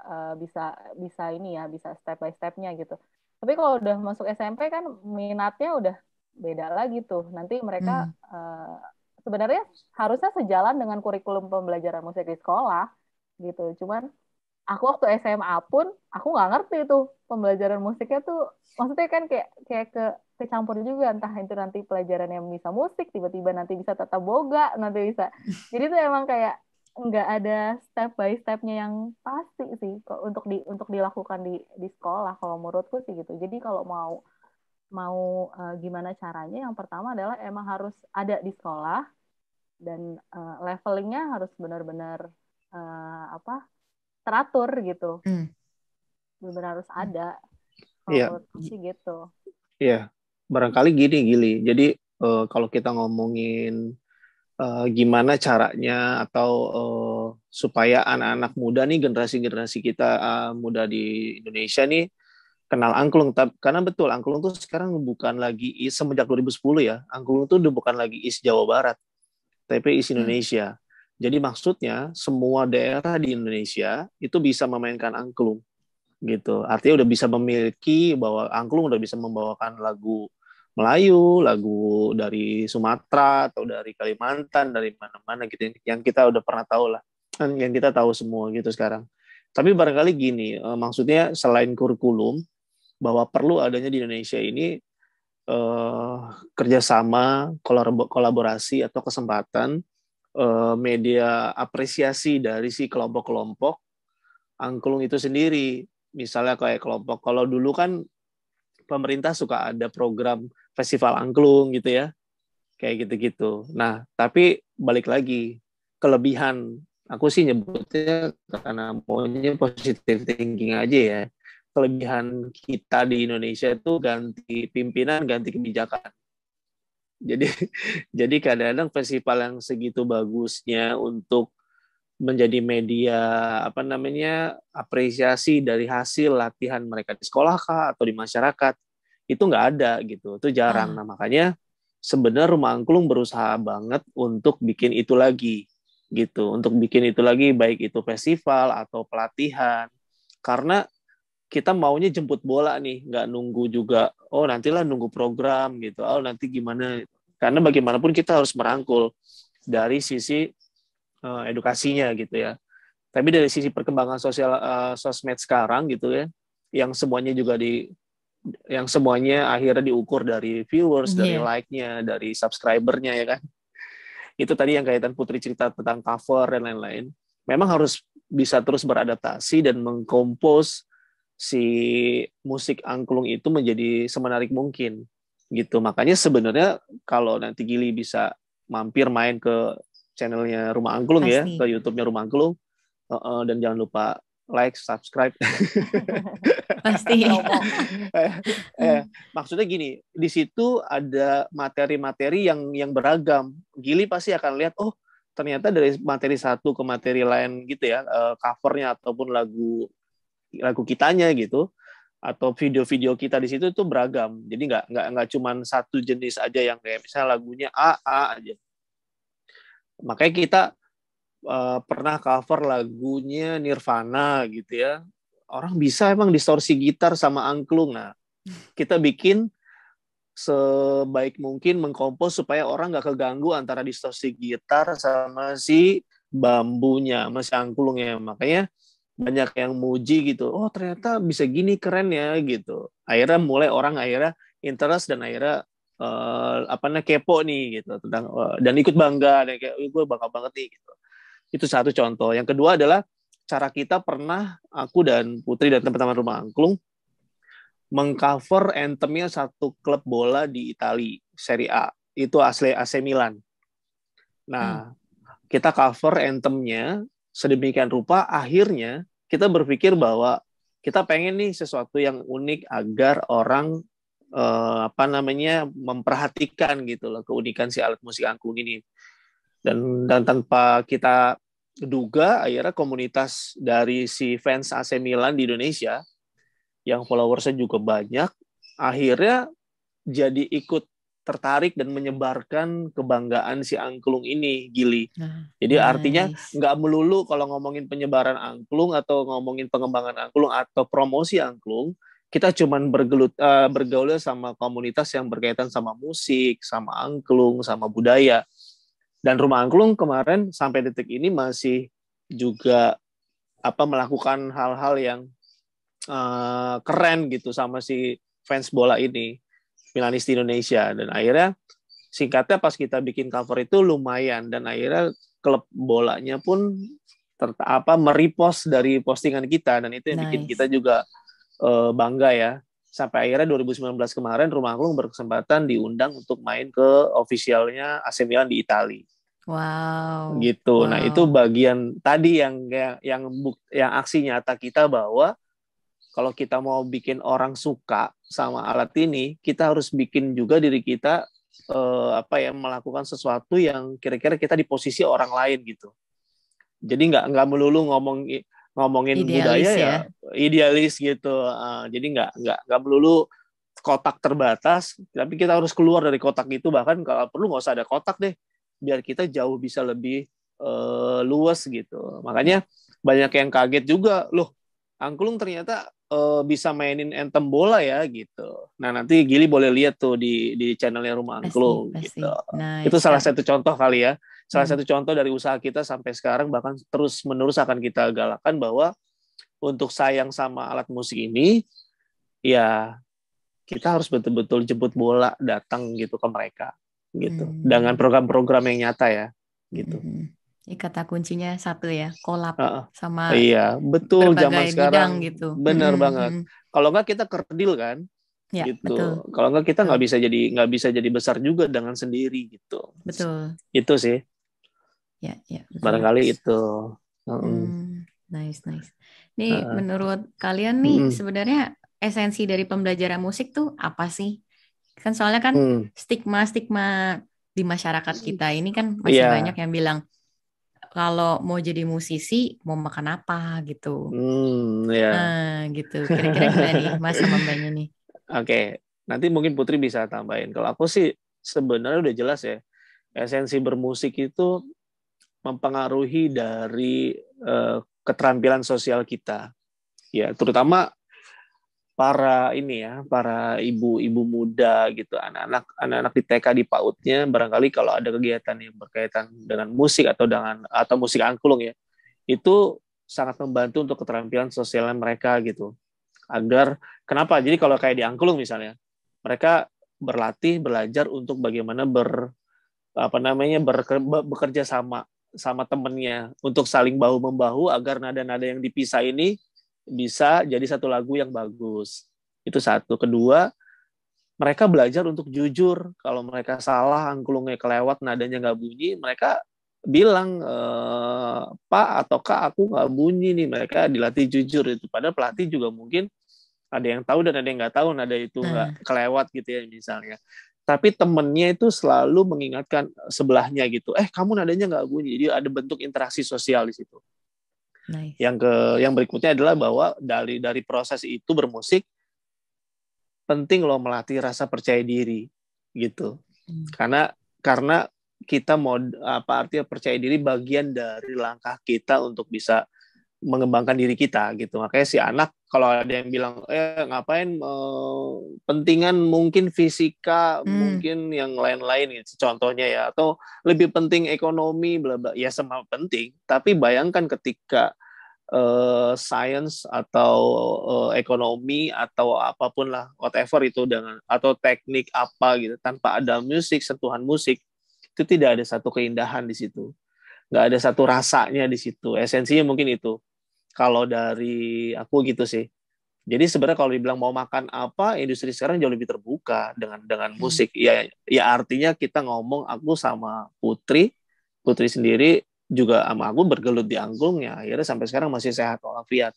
bisa ini ya bisa step by stepnya gitu. Tapi kalau udah masuk SMP kan minatnya udah beda lagi tuh. Nanti mereka Hmm. sebenarnya harusnya sejalan dengan kurikulum pembelajaran musik di sekolah gitu. Cuman aku waktu SMA pun aku nggak ngerti tuh pembelajaran musiknya tuh maksudnya kan kayak kayak kecampur juga entah itu nanti pelajaran yang bisa musik tiba-tiba nanti bisa tata boga nanti bisa jadi tuh emang kayak nggak ada step by stepnya yang pasti sih kok untuk dilakukan di sekolah kalau menurutku sih gitu jadi kalau mau mau gimana caranya yang pertama adalah emang harus ada di sekolah dan levelingnya harus benar-benar teratur gitu, benar-benar harus ada. Iya. Menurut sih gitu. Iya, barangkali gini. Jadi kalau kita ngomongin gimana caranya atau supaya anak-anak muda nih, generasi-generasi kita muda di Indonesia nih kenal angklung. Karena betul, angklung tuh sekarang bukan lagi semenjak 2010 ya, angklung tuh udah bukan lagi Jawa Barat, tapi Indonesia. Jadi maksudnya semua daerah di Indonesia itu bisa memainkan angklung gitu. Artinya udah bisa memiliki bahwa angklung udah bisa membawakan lagu Melayu, lagu dari Sumatera atau dari Kalimantan, dari mana-mana gitu yang kita udah pernah tahu lah, yang kita tahu semua gitu sekarang. Tapi barangkali gini, maksudnya selain kurikulum, bahwa perlu adanya di Indonesia ini kerjasama, kolaborasi atau kesempatan media apresiasi dari si kelompok-kelompok angklung itu sendiri. Misalnya kayak kelompok, kalau dulu kan pemerintah suka ada program festival angklung gitu ya, kayak gitu-gitu. Nah, tapi balik lagi, kelebihan, aku sih nyebutnya karena maunya positive thinking aja ya, kelebihan kita di Indonesia itu ganti pimpinan, ganti kebijakan. Jadi jadi kadang-kadang festival yang segitu bagusnya untuk menjadi media apresiasi dari hasil latihan mereka di sekolah kah atau di masyarakat, itu nggak ada gitu, itu jarang. Nah makanya sebenarnya Rumah Angklung berusaha banget untuk bikin itu lagi gitu, untuk bikin itu lagi, baik itu festival atau pelatihan, karena kita maunya jemput bola nih, nggak nunggu juga, oh nantilah nunggu program gitu, oh nanti gimana, karena bagaimanapun kita harus merangkul dari sisi edukasinya gitu ya. Tapi dari sisi perkembangan sosial sosmed sekarang gitu ya, yang semuanya akhirnya diukur dari viewers, dari like-nya, dari subscriber-nya ya kan. Itu tadi yang kaitan Putri cerita tentang cover dan lain-lain. Memang harus bisa terus beradaptasi dan mengkompos si musik angklung itu menjadi semenarik mungkin gitu. Makanya sebenarnya kalau nanti Gili bisa mampir main ke channelnya Rumah Angklung ya, ke YouTube-nya Rumah Angklung, dan jangan lupa like, subscribe. Pasti. Maksudnya gini, di situ ada materi-materi yang beragam. Gili pasti akan lihat, oh ternyata dari materi satu ke materi lain gitu ya, covernya ataupun lagu kitanya gitu, atau video-video kita di situ itu beragam. Jadi nggak cuma satu jenis aja yang kayak misalnya lagunya A aja. Makanya kita pernah cover lagunya Nirvana gitu ya. Orang bisa emang distorsi gitar sama angklung. Nah, kita bikin sebaik mungkin mengkompos supaya orang nggak keganggu antara distorsi gitar sama si bambunya, sama si angklungnya. Makanya banyak yang muji gitu. Oh, ternyata bisa gini, keren ya gitu. Akhirnya mulai orang interest dan akhirnya kepo nih gitu tentang dan ikut bangga dan kayak gue bangga banget nih gitu. Itu satu contoh. Yang kedua adalah cara kita pernah, aku dan Putri dan teman-teman Rumah Angklung mengcover anthemnya satu klub bola di Italia, Serie A. Itu asli AC Milan. Nah, kita cover anthemnya sedemikian rupa, akhirnya kita berpikir bahwa kita pengen nih sesuatu yang unik agar orang memperhatikan gitu loh keunikan si alat musik angklung ini. Dan tanpa kita duga, akhirnya komunitas dari si fans AC Milan di Indonesia yang followersnya juga banyak, akhirnya jadi ikut tertarik dan menyebarkan kebanggaan si angklung ini, Gili. Jadi artinya nggak melulu kalau ngomongin penyebaran angklung atau ngomongin pengembangan angklung atau promosi angklung, kita cuman bergaul sama komunitas yang berkaitan sama musik, sama angklung, sama budaya. Dan Rumah Angklung kemarin sampai detik ini masih juga melakukan hal-hal yang keren gitu sama si fans bola ini, Milanis di Indonesia. Dan akhirnya singkatnya pas kita bikin cover itu lumayan, dan akhirnya klub bolanya pun merepost dari postingan kita, dan itu yang bikin kita juga bangga ya. Sampai akhirnya 2019 kemarin Rumah Angklung berkesempatan diundang untuk main ke officialnya AC Milan di Italia. Wow, gitu. Nah, itu wow. bagian tadi yang aksi nyata kita bahwa kalau kita mau bikin orang suka sama alat ini, kita harus bikin juga diri kita melakukan sesuatu yang kira-kira kita di posisi orang lain gitu. Jadi nggak melulu ngomongin budaya Idealis ya ya. idealis gitu. Jadi nggak melulu kotak terbatas, tapi kita harus keluar dari kotak itu, bahkan kalau perlu nggak usah ada kotak deh, biar kita jauh bisa lebih luas gitu. Ya. Makanya banyak yang kaget juga, loh angklung ternyata bisa mainin anthem bola ya gitu. Nah nanti Gili boleh lihat tuh di channelnya Rumah Pasti, Angklung pasti. gitu. Itu Nice, salah Kak. satu contoh kali ya. Salah Hmm. satu contoh dari usaha kita sampai sekarang, bahkan terus menerus akan kita galakan bahwa untuk sayang sama alat musik ini, ya kita harus betul-betul jemput bola datang gitu ke mereka gitu. Dengan Hmm. program-program yang nyata ya gitu. Hmm. Ini kata kuncinya satu ya, collab Uh, sama iya, betul zaman berbagai bidang sekarang gitu. benar banget. Kalau nggak kita kerdil kan Ya, betul, gitu. Kalau nggak kita betul, nggak bisa jadi besar juga dengan sendiri gitu. betul. Itu sih Ya, ya, betul. barangkali itu. Uh, Nice, nice. Nih, uh, menurut kalian nih, uh, sebenarnya esensi dari pembelajaran musik tuh apa sih? Kan soalnya kan uh, stigma-stigma di masyarakat kita ini kan masih banyak Iya, yang bilang kalau mau jadi musisi mau makan apa gitu. ya. Nah, gitu. Kira-kira gimana nih Mas sama Mbaknya nih? Oke, nanti mungkin Putri bisa tambahin. Kalau aku sih sebenarnya udah jelas ya, esensi bermusik itu mempengaruhi dari keterampilan sosial kita. Ya, terutama para ibu-ibu muda gitu, anak-anak di TK di PAUD-nya, barangkali kalau ada kegiatan yang berkaitan dengan musik atau musik angklung ya, itu sangat membantu untuk keterampilan sosial mereka gitu. Agar kenapa? Jadi kalau kayak di angklung misalnya, mereka belajar untuk bagaimana bekerja sama temennya untuk saling bahu membahu agar nada-nada yang dipisah ini bisa jadi satu lagu yang bagus. Itu satu. Kedua, mereka belajar untuk jujur. Kalau mereka salah, angklungnya kelewat, nadanya nggak bunyi, mereka bilang, Pak atau Kak, aku nggak bunyi nih. Mereka dilatih jujur itu. Padahal pelatih juga mungkin ada yang tahu dan ada yang nggak tahu nada itu nggak Nah, kelewat gitu ya misalnya. Tapi temennya itu selalu mengingatkan sebelahnya gitu. Kamu nadanya nggak bunyi. Jadi ada bentuk interaksi sosial di situ. nice. Yang berikutnya adalah bahwa dari proses itu bermusik penting loh melatih rasa percaya diri gitu. Hmm. Karena kita mau apa artinya percaya diri bagian dari langkah kita untuk bisa mengembangkan diri kita gitu. Makanya si anak kalau ada yang bilang ngapain pentingan mungkin fisika, Hmm. mungkin yang lain-lain gitu contohnya ya, atau lebih penting ekonomi bla bla, ya sama penting, tapi bayangkan ketika science atau ekonomi atau apapun lah whatever itu dengan atau teknik apa gitu tanpa ada musik, sentuhan musik, itu tidak ada satu keindahan di situ, nggak ada satu rasanya di situ. Esensinya mungkin itu kalau dari aku gitu sih. Jadi sebenarnya kalau dibilang mau makan apa, industri sekarang jauh lebih terbuka dengan Hmm. musik. Ya artinya kita ngomong aku sama Putri sendiri juga sama aku bergelut di angklung ya. Akhirnya sampai sekarang masih sehat walafiat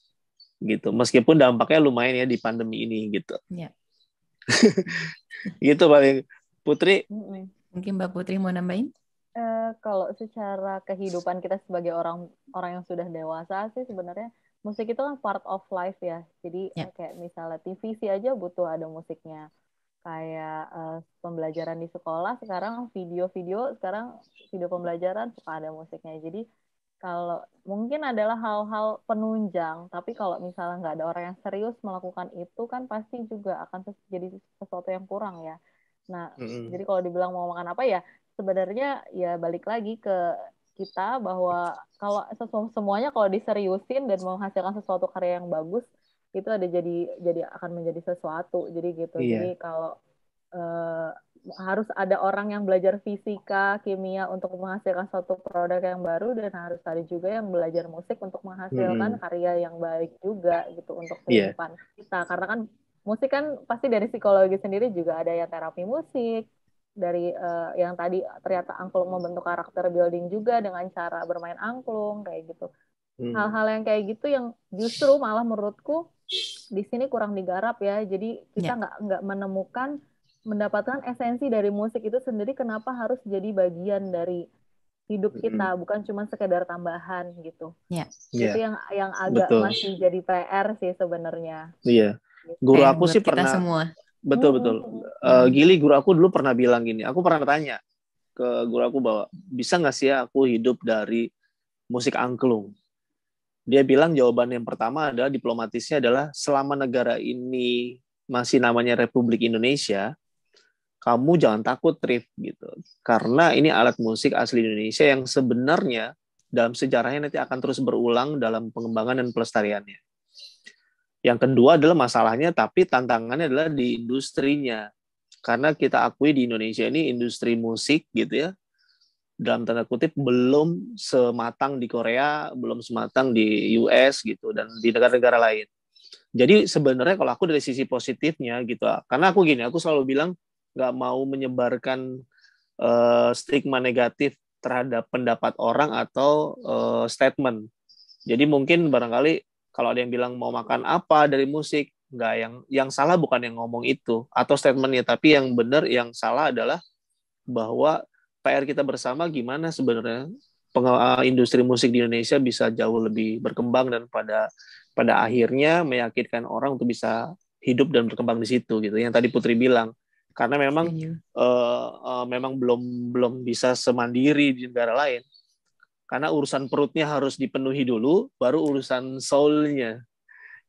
gitu. Meskipun dampaknya lumayan ya di pandemi ini gitu. Ya. Gitu paling Putri. Mungkin Mbak Putri mau nambahin? Kalau secara kehidupan kita sebagai orang orang yang sudah dewasa sih sebenarnya musik itu kan part of life ya. Jadi Ya. kayak misalnya TVC aja butuh ada musiknya. Kayak pembelajaran di sekolah sekarang video-video sekarang video pembelajaran suka ada musiknya. Jadi kalau mungkin adalah hal-hal penunjang, tapi kalau misalnya nggak ada orang yang serius melakukan itu kan pasti juga akan jadi sesuatu yang kurang ya. Nah, jadi kalau dibilang mau makan apa ya, sebenarnya ya balik lagi ke kita bahwa kalau semuanya kalau diseriusin dan menghasilkan sesuatu karya yang bagus itu ada jadi akan menjadi sesuatu. Jadi gitu. Jadi Iya. kalau eh, harus ada orang yang belajar fisika, kimia untuk menghasilkan suatu produk yang baru dan harus ada juga yang belajar musik untuk menghasilkan karya yang baik juga gitu untuk Iya. kehidupan kita. Karena kan musik kan pasti dari psikologi sendiri juga ada yang terapi musik, dari yang tadi ternyata angklung membentuk karakter building juga dengan cara bermain angklung kayak gitu. Hal-hal yang kayak gitu yang justru malah menurutku di sini kurang digarap ya. Jadi kita nggak mendapatkan esensi dari musik itu sendiri, kenapa harus jadi bagian dari hidup kita, bukan cuma sekedar tambahan gitu. Itu yang agak betul. masih jadi PR sih sebenarnya. Iya. Guru aku sih kita pernah semua. Betul. Gili, guru aku dulu pernah bilang gini. Aku pernah tanya ke guru aku bahwa bisa nggak sih ya aku hidup dari musik angklung? Dia bilang jawaban yang pertama adalah diplomatisnya adalah selama negara ini masih namanya Republik Indonesia, kamu jangan takut Trif gitu. Karena ini alat musik asli Indonesia yang sebenarnya dalam sejarahnya nanti akan terus berulang dalam pengembangan dan pelestariannya. Yang kedua adalah masalahnya, tapi tantangannya adalah di industrinya. Karena kita akui di Indonesia ini industri musik gitu ya, dalam tanda kutip belum sematang di Korea, belum sematang di US gitu, dan di negara-negara lain. Jadi sebenarnya kalau aku dari sisi positifnya gitu, karena aku selalu bilang nggak mau menyebarkan stigma negatif terhadap pendapat orang atau statement. Jadi mungkin barangkali kalau ada yang bilang mau makan apa dari musik, nggak yang salah bukan yang ngomong itu atau statementnya, tapi yang benar, yang salah adalah bahwa PR kita bersama gimana sebenarnya industri musik di Indonesia bisa jauh lebih berkembang dan pada akhirnya meyakinkan orang untuk bisa hidup dan berkembang di situ gitu. Yang tadi Putri bilang, karena memang memang belum bisa semandiri di negara lain. Karena urusan perutnya harus dipenuhi dulu, baru urusan soul-nya.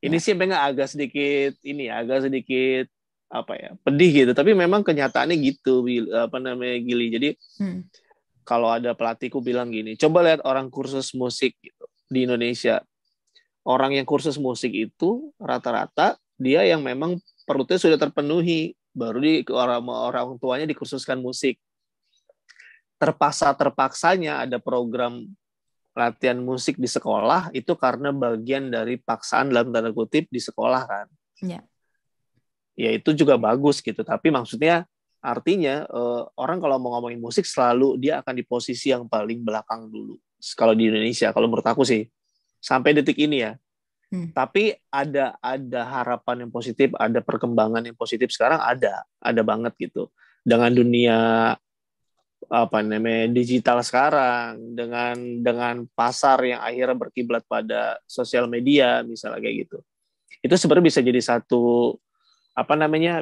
Ini sih memang agak sedikit pedih gitu, tapi memang kenyataannya gitu, Gili. Jadi kalau ada pelatihku bilang gini, coba lihat orang kursus musik gitu di Indonesia. Orang yang kursus musik itu rata-rata dia yang memang perutnya sudah terpenuhi, baru orang tuanya dikursuskan musik. Terpaksanya ada program latihan musik di sekolah itu karena bagian dari paksaan dalam tanda kutip di sekolah kan. Ya itu juga bagus gitu, tapi maksudnya artinya orang kalau mau ngomongin musik selalu dia akan di posisi yang paling belakang dulu kalau di Indonesia, kalau menurut aku sih sampai detik ini ya. Tapi ada harapan yang positif, ada perkembangan yang positif sekarang, ada banget gitu dengan dunia digital sekarang, dengan pasar yang akhirnya berkiblat pada sosial media misalnya kayak gitu. Itu sebenarnya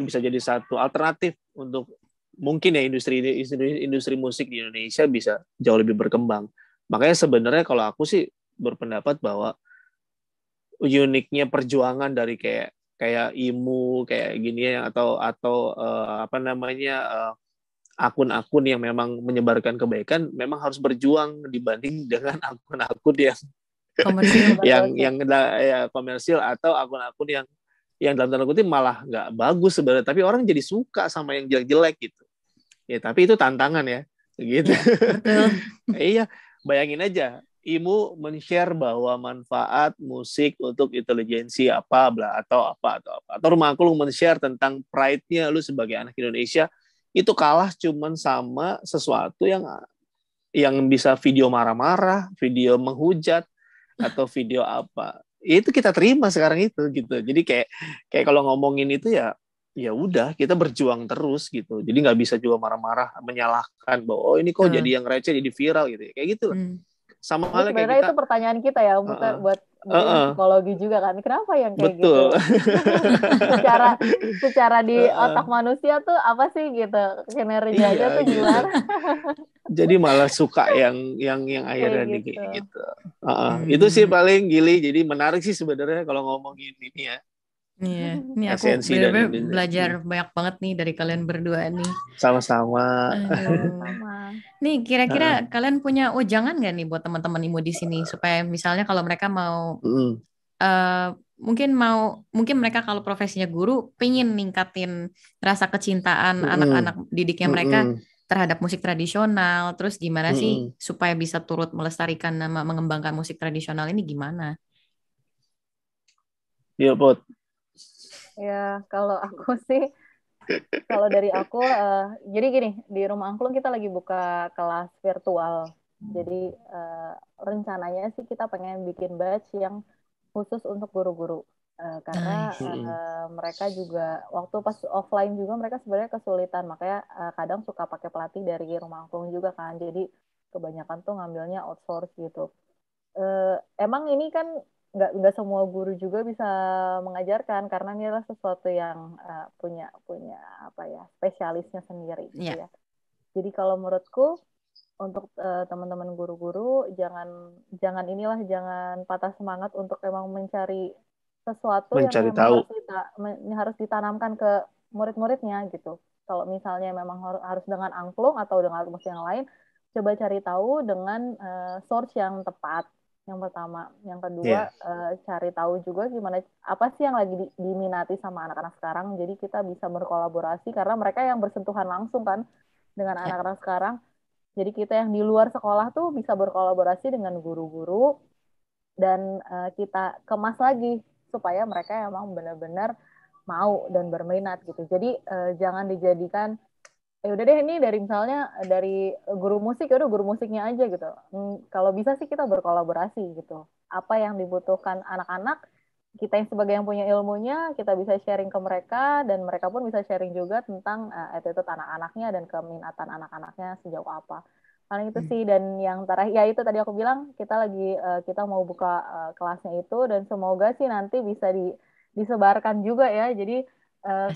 bisa jadi satu alternatif untuk mungkin ya industri musik di Indonesia bisa jauh lebih berkembang. Makanya sebenarnya kalau aku sih berpendapat bahwa uniknya perjuangan dari kayak IMU kayak gini ya, atau akun-akun yang memang menyebarkan kebaikan memang harus berjuang dibanding dengan akun-akun yang komersil atau akun-akun yang dalam tanda kutip malah nggak bagus sebenarnya, tapi orang jadi suka sama yang jelek-jelek gitu. Ya tapi itu tantangan ya, gitu. Iya, bayangin aja, IMU men-share bahwa manfaat musik untuk intelijensi atau Rumah Angklung men-share tentang pride-nya lu sebagai anak Indonesia, itu kalah cuman sama sesuatu yang bisa video marah-marah, video menghujat, atau video apa. Itu kita terima sekarang itu gitu. Jadi kayak kalau ngomongin itu ya udah kita berjuang terus gitu. Jadi nggak bisa juga marah-marah menyalahkan bahwa ini kok jadi yang receh jadi viral gitu. Kayak gitu loh. Sama halnya kayak kita. Itu pertanyaan kita ya buat psikologi juga kan. Kenapa yang kayak betul. Gitu? secara di otak manusia tuh apa sih gitu? Kinerjanya tuh gimana? Jadi malah suka yang akhirnya gitu. Itu sih paling Gili. Jadi menarik sih sebenarnya kalau ngomongin ini ya. Iya, ini aku benar-benar belajar banyak banget nih dari kalian berdua nih. Sama-sama. Nih kira-kira kalian punya ujangan nggak nih buat teman-teman IMU di sini supaya misalnya kalau mereka mau mungkin mereka kalau profesinya guru pengen ningkatin rasa kecintaan anak-anak didiknya mereka terhadap musik tradisional, terus gimana sih supaya bisa turut melestarikan nama mengembangkan musik tradisional ini gimana? Iya, Pot. Ya, kalau aku sih Kalau dari aku, jadi gini, di Rumah Angklung kita lagi buka kelas virtual. Jadi rencananya sih kita pengen bikin batch yang khusus untuk guru-guru. Karena Nice. mereka juga, waktu pas offline juga mereka sebenarnya kesulitan. Makanya kadang suka pakai pelatih dari Rumah Angklung juga kan. Jadi kebanyakan tuh ngambilnya outsource gitu. Emang ini kan nggak semua guru juga bisa mengajarkan karena ini adalah sesuatu yang punya punya apa ya spesialisnya sendiri gitu Ya, ya. Jadi kalau menurutku untuk teman-teman guru-guru jangan patah semangat untuk emang mencari sesuatu yang Mencari memang tahu. harus ditanamkan ke murid-muridnya gitu. Kalau misalnya memang harus dengan angklung atau dengan alat musik yang lain, coba cari tahu dengan source yang tepat. Yang pertama, yang kedua Ya, cari tahu juga gimana apa sih yang lagi diminati sama anak-anak sekarang. Jadi kita bisa berkolaborasi karena mereka yang bersentuhan langsung kan dengan ya. anak-anak sekarang. Jadi kita yang di luar sekolah tuh bisa berkolaborasi dengan guru-guru dan kita kemas lagi supaya mereka emang benar-benar mau dan berminat gitu. Jadi jangan dijadikan udah deh ini dari misalnya dari guru musik ya udah guru musiknya aja gitu. Kalau bisa sih kita berkolaborasi gitu. Apa yang dibutuhkan anak-anak kita yang sebagai yang punya ilmunya kita bisa sharing ke mereka dan mereka pun bisa sharing juga tentang attitude anak-anaknya dan keminatan anak-anaknya sejauh apa. Paling itu sih dan yang terakhir ya itu tadi aku bilang kita mau buka kelasnya itu dan semoga sih nanti bisa disebarkan juga ya. Jadi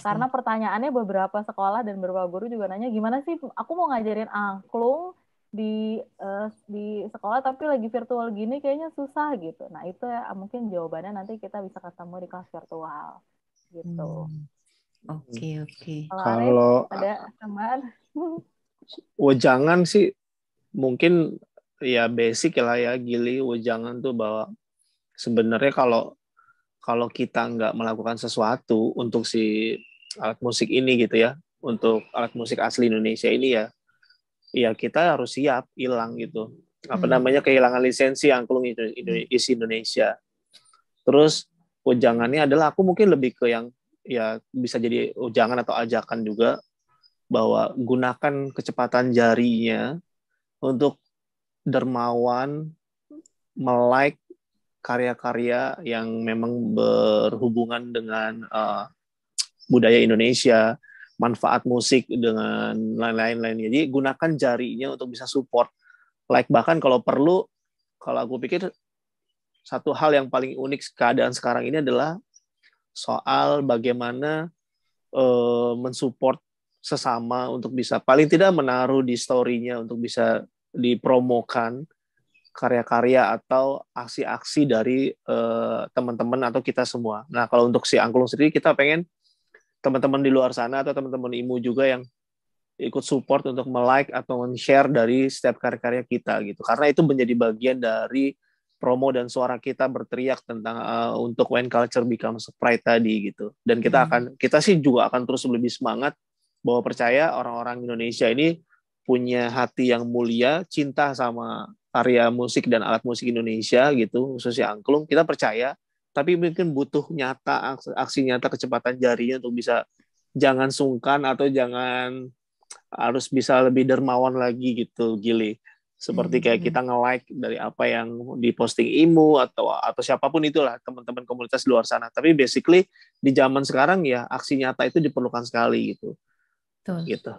karena Pasti. pertanyaannya beberapa sekolah dan beberapa guru juga nanya gimana sih aku mau ngajarin angklung di sekolah tapi lagi virtual gini kayaknya susah gitu. Nah, itu ya mungkin jawabannya nanti kita bisa ketemu di kelas virtual gitu. Hmm, oke, oke. Kalau Arif kalau ada tambahan? wejangan sih mungkin ya basic lah ya Gili, wejangan tuh bahwa sebenarnya kalau kalau kita nggak melakukan sesuatu untuk si alat musik ini gitu ya, untuk alat musik asli Indonesia ini ya, ya kita harus siap hilang gitu. Apa Hmm, namanya kehilangan lisensi angklung hmm. isi Indonesia. Terus ujangannya adalah aku mungkin lebih ke yang ya bisa jadi ujangan atau ajakan juga bahwa gunakan kecepatan jarinya untuk dermawan melike karya-karya yang memang berhubungan dengan budaya Indonesia, manfaat musik dengan lain-lain. Jadi gunakan jarinya untuk bisa support. Like bahkan kalau perlu, kalau aku pikir satu hal yang paling unik keadaan sekarang ini adalah soal bagaimana mensupport sesama untuk bisa paling tidak menaruh di story-nya untuk bisa dipromokan karya-karya atau aksi-aksi dari teman-teman atau kita semua. Nah, kalau untuk si Angklung sendiri kita pengen teman-teman di luar sana atau teman-teman IMU juga yang ikut support untuk like atau share dari setiap karya-karya kita gitu. Karena itu menjadi bagian dari promo dan suara kita berteriak tentang untuk when culture becomes pride tadi gitu. Dan kita sih juga akan terus lebih semangat bahwa percaya orang-orang Indonesia ini punya hati yang mulia, cinta sama karya musik dan alat musik Indonesia gitu, khususnya angklung. Kita percaya, tapi mungkin butuh nyata aksi nyata kecepatan jarinya untuk bisa jangan sungkan atau jangan harus bisa lebih dermawan lagi gitu, Gili. Seperti kayak kita nge-like dari apa yang diposting IMU atau siapapun itulah teman-teman komunitas di luar sana. Tapi basically di zaman sekarang ya aksi nyata itu diperlukan sekali gitu. Betul. Gitu.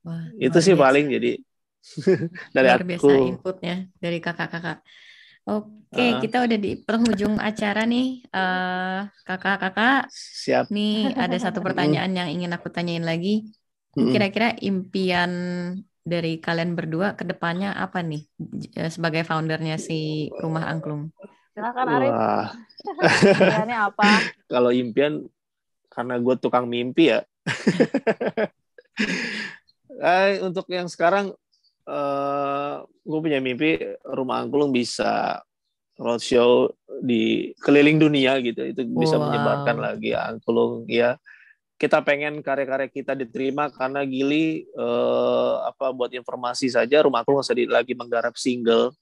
Wah, Itu luar sih biasa. paling jadi dari Luar biasa aku. inputnya dari kakak-kakak. Oke, kita udah di penghujung acara nih. Kakak-kakak, Siap. nih ada satu pertanyaan yang ingin aku tanyain lagi. Kira-kira impian dari kalian berdua ke depannya apa nih sebagai foundernya si Rumah Angklung? Silakan Arif, Wah, impiannya apa? kalau impian karena gue tukang mimpi ya. Untuk yang sekarang gue punya mimpi Rumah Angklung bisa roadshow di keliling dunia gitu. Itu bisa menyebarkan Wow. lagi angklung ya. Kita pengen karya-karya kita diterima karena Gili buat informasi saja Rumah Angklung lagi menggarap single.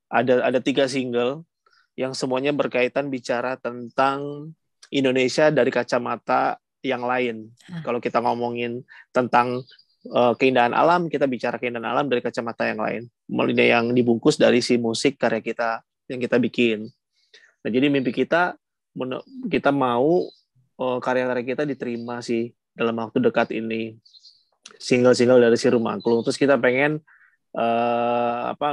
Ada 3 single yang semuanya berkaitan bicara tentang Indonesia dari kacamata yang lain. Kalau kita ngomongin tentang keindahan alam, kita bicara keindahan alam dari kacamata yang lain, mulai yang dibungkus dari si musik karya kita yang kita bikin. Nah, jadi mimpi kita mau karya-karya kita diterima sih dalam waktu dekat ini, single-single dari si Rumah Angklung. Terus kita pengen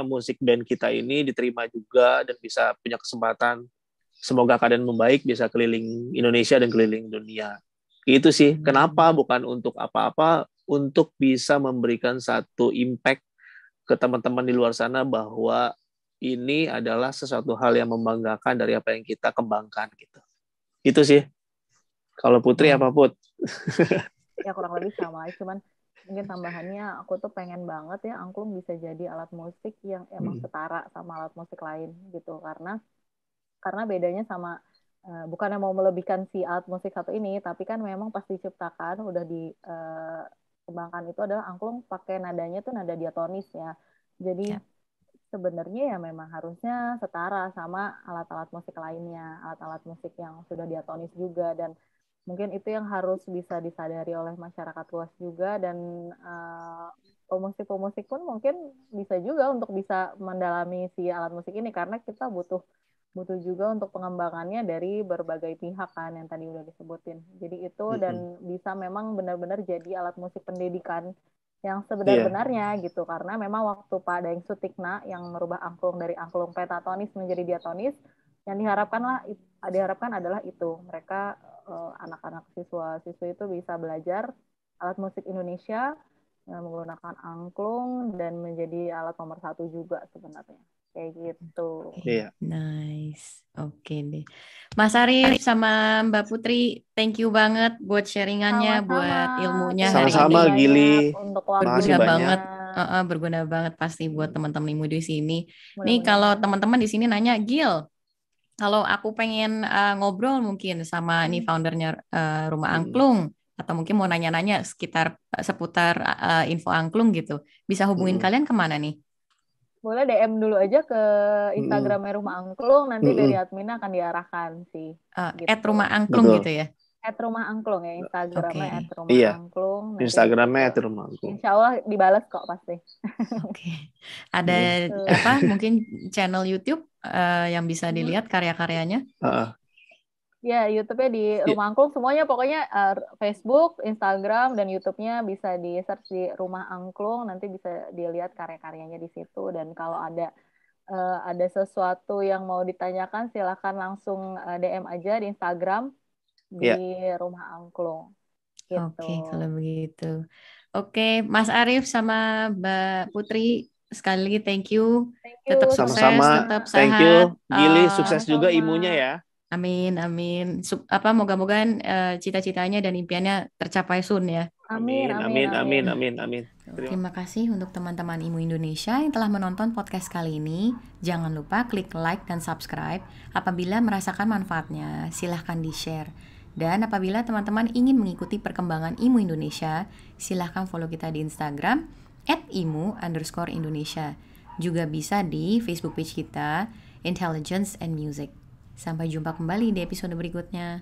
musik band kita ini diterima juga dan bisa punya kesempatan, semoga keadaan membaik, bisa keliling Indonesia dan keliling dunia. Itu sih. Kenapa? Bukan untuk apa-apa, untuk bisa memberikan satu impact ke teman-teman di luar sana bahwa ini adalah sesuatu hal yang membanggakan dari apa yang kita kembangkan gitu. Itu sih. Kalau Putri apa Put? Ya kurang lebih sama, cuman mungkin tambahannya aku tuh pengen banget ya angklung bisa jadi alat musik yang emang setara sama alat musik lain gitu, karena bedanya sama bukannya mau melebihkan si alat musik satu ini, tapi kan memang pas diciptakan udah dikembangkan itu adalah angklung pakai nadanya tuh nada diatonis ya. Jadi sebenarnya ya memang harusnya setara sama alat-alat musik lainnya, alat-alat musik yang sudah diatonis juga, dan mungkin itu yang harus bisa disadari oleh masyarakat luas juga, dan pemusik-pemusik pun mungkin bisa juga untuk bisa mendalami si alat musik ini, karena kita butuh juga untuk pengembangannya dari berbagai pihak kan yang tadi udah disebutin. Jadi itu dan bisa memang benar-benar jadi alat musik pendidikan yang sebenar-benarnya gitu, karena memang waktu Pak Daeng Sutikna yang merubah angklung dari angklung pentatonis menjadi diatonis, yang diharapkan adalah itu mereka anak-anak siswa-siswi itu bisa belajar alat musik Indonesia menggunakan angklung dan menjadi alat nomor 1 juga sebenarnya. Kayak gitu. Iya. Nice. Oke deh. Mas Arief sama Mbak Putri, thank you banget buat sharingannya, buat ilmunya hari ini. Sama-sama Gili. Berguna banget. Berguna banget pasti buat teman-teman imu di sini. Nih kalau teman-teman di sini nanya, Gil, kalau aku pengen ngobrol mungkin sama nih foundernya Rumah Angklung, atau mungkin mau nanya-nanya seputar info angklung gitu, bisa hubungin kalian kemana nih? Boleh DM dulu aja ke Instagramnya Rumah Angklung, nanti dari adminnya akan diarahkan sih. Gitu. @Rumah Angklung gitu ya? @Rumah Angklung ya, Instagramnya @Rumah Angklung. Instagramnya @Rumah Angklung. Insya Allah dibalas kok pasti. Oke. Ada mungkin channel YouTube yang bisa dilihat karya-karyanya? Ya, YouTube-nya di Rumah Angklung semuanya, pokoknya Facebook, Instagram, dan YouTube-nya bisa di-search di Rumah Angklung, nanti bisa dilihat karya-karyanya di situ. Dan kalau ada sesuatu yang mau ditanyakan, silakan langsung DM aja di Instagram di Rumah Angklung. Gitu. Oke, kalau begitu. Oke, Mas Arief sama Mbak Putri, sekali lagi thank you. Tetap sukses, tetap sehat. Thank you, Gili, sukses juga imunya ya. Amin. Moga-moga cita-citanya dan impiannya tercapai soon ya. Amin. Terima kasih untuk teman-teman Imu Indonesia yang telah menonton podcast kali ini. Jangan lupa klik like dan subscribe. Apabila merasakan manfaatnya, silahkan di-share. Dan apabila teman-teman ingin mengikuti perkembangan Imu Indonesia, silahkan follow kita di Instagram @imu_Indonesia. Juga bisa di Facebook page kita, Intelligence and Music. Sampai jumpa kembali di episode berikutnya.